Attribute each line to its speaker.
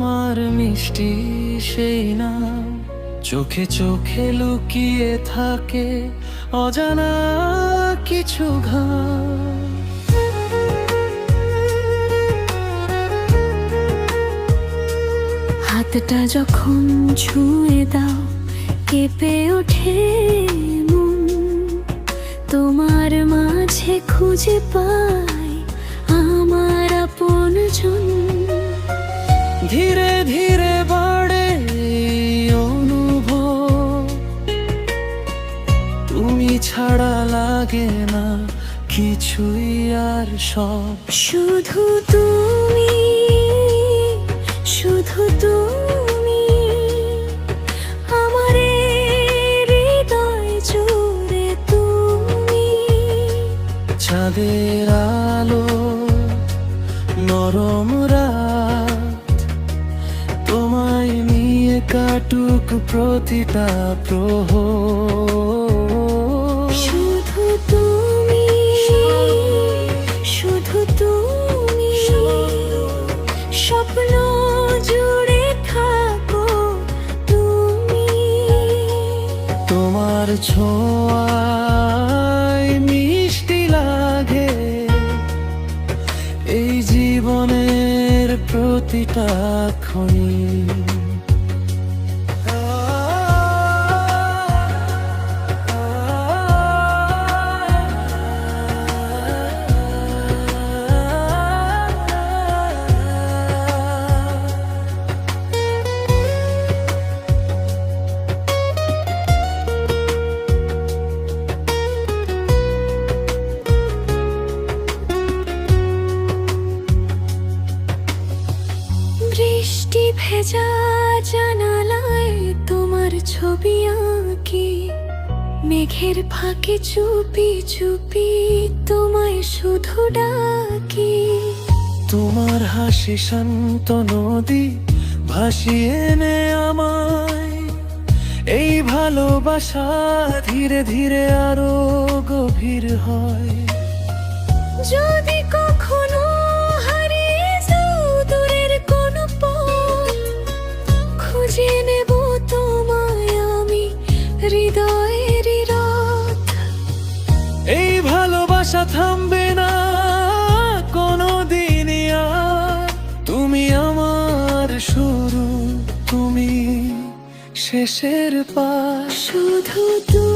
Speaker 1: তোমার মিষ্টি সেই নাম চোখে চোখে লুকিয়ে থাকে অজানা কিছু ঘাম।
Speaker 2: হাতটা যখন ছুঁয়ে দাও কেঁপে ওঠে মন, তোমার মাঝে খুঁজে পাই আমার আপনজন।
Speaker 1: ধীরে ধীরে বাড়ে এই অনুভব, তুমি ছাড়া লাগে না কিছুই আর সব।
Speaker 2: শুধু তুমি, শুধু তুমি আমার হৃদয় জুড়ে তুমি।
Speaker 1: চাঁদের আলো নরম রাত, তোমায় নিয়ে কাটুক প্রতিটা প্রহর।
Speaker 2: শুধু তুমি, শুধু তুমি স্বপ্ন জুড়ে থাকো তুমি।
Speaker 1: তোমার ছোঁয়ায় মিষ্টি লাগে এই জীবনের প্রতিটা ক্ষণ।
Speaker 2: বৃষ্টি ভেজা জানালায় তোমার ছবি আঁকি, মেঘের ফাঁকে চুপি চুপি তোমায় শুধু ডাকি।
Speaker 1: তোমার হাসি শান্ত নদী ভাসিয়ে নে আমায়, এই ভালোবাসা ধীরে ধীরে আরো গভীর হয়।
Speaker 2: যদি কখনো হারিয়ে যাও দূরের কোনো পথ, খুঁজে নেব তোমায় আমি হৃদয়েরই রথ।
Speaker 1: এই ভালোবাসা থামবে না কোনো দিনই আর, তুমি আমার শুরু, তুমি শেষের পাশ।
Speaker 2: শুধু তুমি।